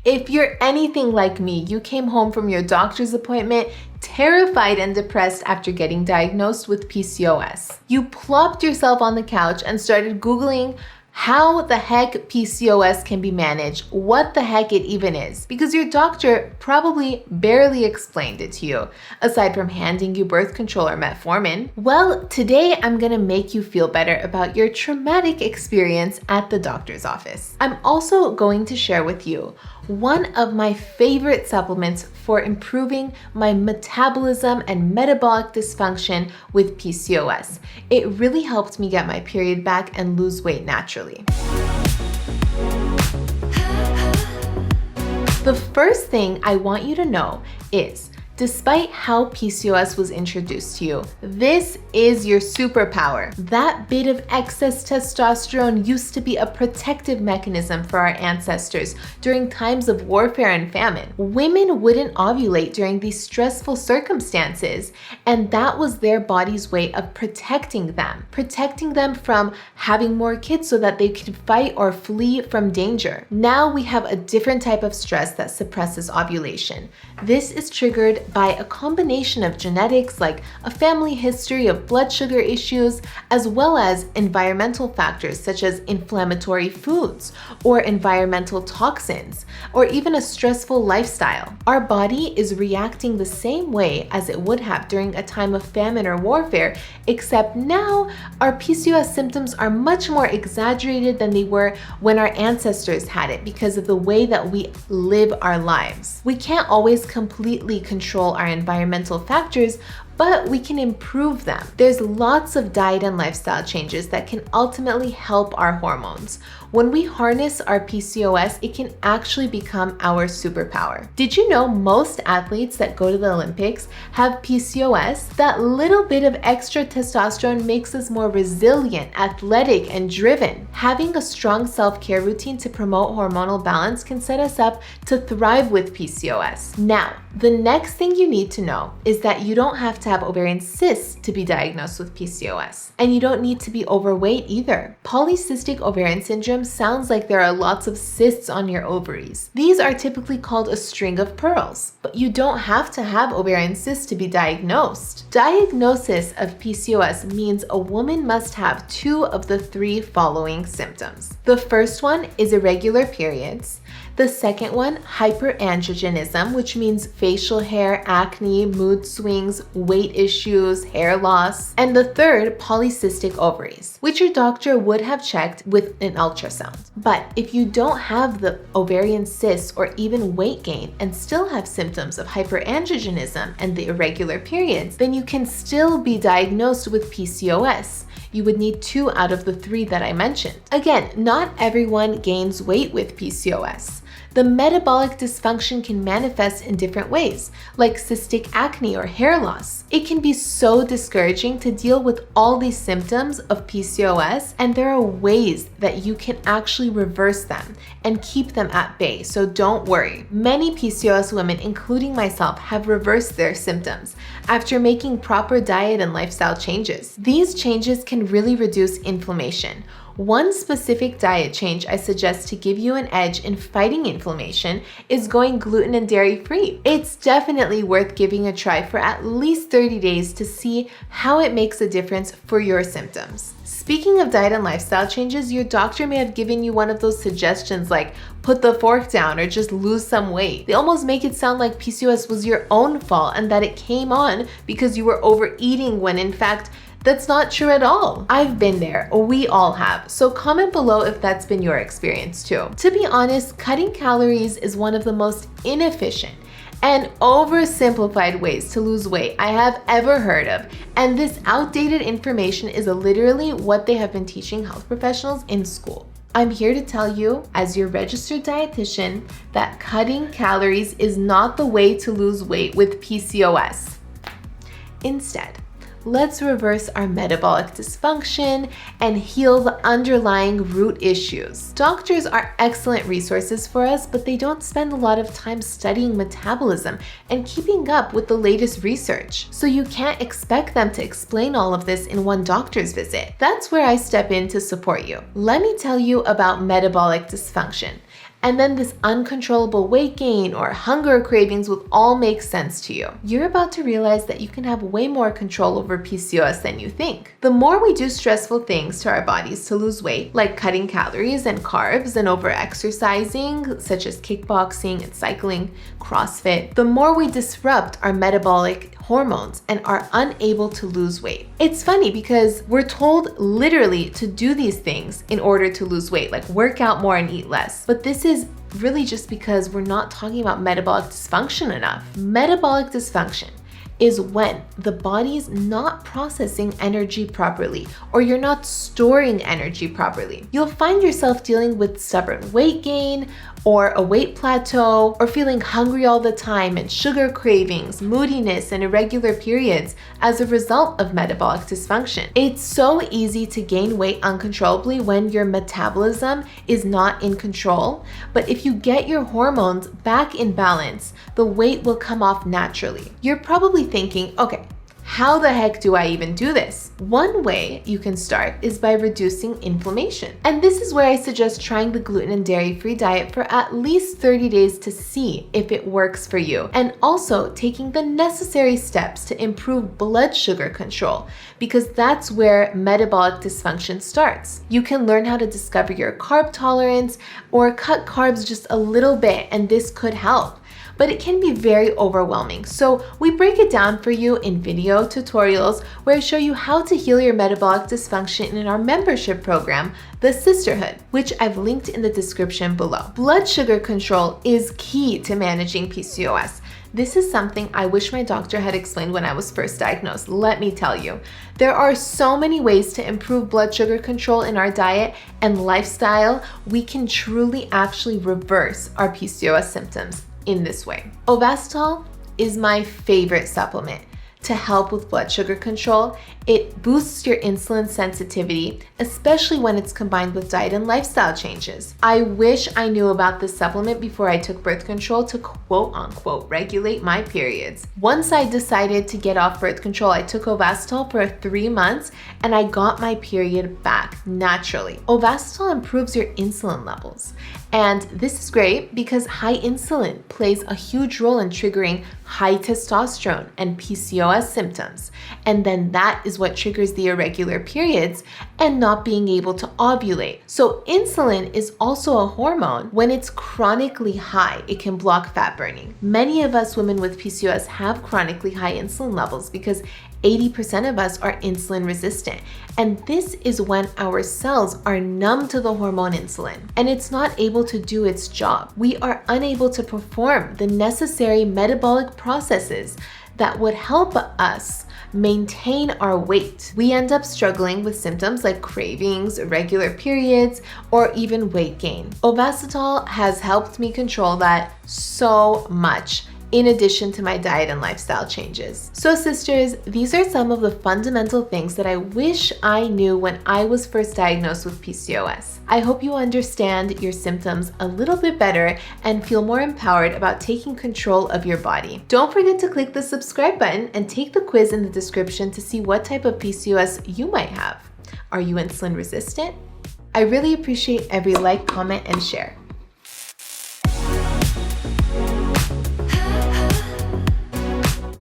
If you're anything like me, you came home from your doctor's appointment terrified and depressed after getting diagnosed with PCOS. You plopped yourself on the couch and started Googling how the heck PCOS can be managed, what the heck it even is, because your doctor probably barely explained it to you, aside from handing you birth control or metformin. Well, today I'm gonna make you feel better about your traumatic experience at the doctor's office. I'm also going to share with you one of my favorite supplements for improving my metabolism and metabolic dysfunction with PCOS. It really helped me get my period back and lose weight naturally. The first thing I want you to know is, despite how PCOS was introduced to you, this is your superpower. That bit of excess testosterone used to be a protective mechanism for our ancestors during times of warfare and famine. Women wouldn't ovulate during these stressful circumstances, and that was their body's way of protecting them from having more kids so that they could fight or flee from danger. Now we have a different type of stress that suppresses ovulation. This is triggered by a combination of genetics, like a family history of blood sugar issues, as well as environmental factors such as inflammatory foods or environmental toxins, or even a stressful lifestyle. Our body is reacting the same way as it would have during a time of famine or warfare, except now our PCOS symptoms are much more exaggerated than they were when our ancestors had it because of the way that we live our lives. We can't always completely control our environmental factors, but we can improve them. There's lots of diet and lifestyle changes that can ultimately help our hormones. When we harness our PCOS, it can actually become our superpower. Did you know most athletes that go to the Olympics have PCOS? That little bit of extra testosterone makes us more resilient, athletic, and driven. Having a strong self-care routine to promote hormonal balance can set us up to thrive with PCOS. Now, the next thing you need to know is that you don't have to have ovarian cysts to be diagnosed with PCOS. And you don't need to be overweight either. Polycystic ovarian syndrome sounds like there are lots of cysts on your ovaries. These are typically called a string of pearls, but you don't have to have ovarian cysts to be diagnosed. Diagnosis of PCOS means a woman must have two of the three following symptoms. The first one is irregular periods. The second one, hyperandrogenism, which means facial hair, acne, mood swings, weight issues, hair loss. And the third, polycystic ovaries, which your doctor would have checked with an ultrasound. But if you don't have the ovarian cysts or even weight gain and still have symptoms of hyperandrogenism and the irregular periods, then you can still be diagnosed with PCOS. You would need 2 out of the 3 that I mentioned. Again, not everyone gains weight with PCOS. The metabolic dysfunction can manifest in different ways, like cystic acne or hair loss. It can be so discouraging to deal with all these symptoms of PCOS, and there are ways that you can actually reverse them and keep them at bay, so don't worry. Many PCOS women, including myself, have reversed their symptoms after making proper diet and lifestyle changes. These changes can really reduce inflammation. One specific diet change I suggest to give you an edge in fighting inflammation is going gluten and dairy-free. It's definitely worth giving a try for at least 30 days to see how it makes a difference for your symptoms. Speaking of diet and lifestyle changes, your doctor may have given you one of those suggestions like put the fork down or just lose some weight. They almost make it sound like PCOS was your own fault and that it came on because you were overeating when in fact, that's not true at all. I've been there, we all have, so comment below if that's been your experience too. To be honest, cutting calories is one of the most inefficient and oversimplified ways to lose weight I have ever heard of, and this outdated information is literally what they have been teaching health professionals in school. I'm here to tell you, as your registered dietitian, that cutting calories is not the way to lose weight with PCOS. Instead, let's reverse our metabolic dysfunction and heal the underlying root issues. Doctors are excellent resources for us, but they don't spend a lot of time studying metabolism and keeping up with the latest research. So you can't expect them to explain all of this in one doctor's visit. That's where I step in to support you. Let me tell you about metabolic dysfunction. And then this uncontrollable weight gain or hunger cravings will all make sense to you. You're about to realize that you can have way more control over PCOS than you think. The more we do stressful things to our bodies to lose weight, like cutting calories and carbs and over-exercising, such as kickboxing and cycling, CrossFit, the more we disrupt our metabolic hormones and are unable to lose weight. It's funny because we're told literally to do these things in order to lose weight, like work out more and eat less. But this is really just because we're not talking about metabolic dysfunction enough. Metabolic dysfunction is when the body is not processing energy properly or you're not storing energy properly. You'll find yourself dealing with stubborn weight gain or a weight plateau or feeling hungry all the time and sugar cravings, moodiness, and irregular periods as a result of metabolic dysfunction. It's so easy to gain weight uncontrollably when your metabolism is not in control, but if you get your hormones back in balance, the weight will come off naturally. You're probably thinking, okay, how the heck do I even do this? One way you can start is by reducing inflammation. And this is where I suggest trying the gluten and dairy-free diet for at least 30 days to see if it works for you. And also taking the necessary steps to improve blood sugar control, because that's where metabolic dysfunction starts. You can learn how to discover your carb tolerance or cut carbs just a little bit, and this could help. But it can be very overwhelming. So we break it down for you in video tutorials where I show you how to heal your metabolic dysfunction in our membership program, The Sisterhood, which I've linked in the description below. Blood sugar control is key to managing PCOS. This is something I wish my doctor had explained when I was first diagnosed, let me tell you. There are so many ways to improve blood sugar control in our diet and lifestyle. We can truly actually reverse our PCOS symptoms in this way. Ovasitol is my favorite supplement to help with blood sugar control. It boosts your insulin sensitivity, especially when it's combined with diet and lifestyle changes. I wish I knew about this supplement before I took birth control to quote unquote regulate my periods. Once I decided to get off birth control, I took Ovasitol for 3 months and I got my period back naturally. Ovasitol improves your insulin levels. And this is great because high insulin plays a huge role in triggering high testosterone and PCOS symptoms. And then that is what triggers the irregular periods and not being able to ovulate. So insulin is also a hormone. When it's chronically high, it can block fat burning. Many of us women with PCOS have chronically high insulin levels because 80% of us are insulin resistant. And this is when our cells are numb to the hormone insulin and it's not able to do its job. We are unable to perform the necessary metabolic processes that would help us maintain our weight. We end up struggling with symptoms like cravings, irregular periods, or even weight gain. Ovasitol has helped me control that so much, in addition to my diet and lifestyle changes. So sisters, these are some of the fundamental things that I wish I knew when I was first diagnosed with PCOS. I hope you understand your symptoms a little bit better and feel more empowered about taking control of your body. Don't forget to click the subscribe button and take the quiz in the description to see what type of PCOS you might have. Are you insulin resistant? I really appreciate every like, comment, and share.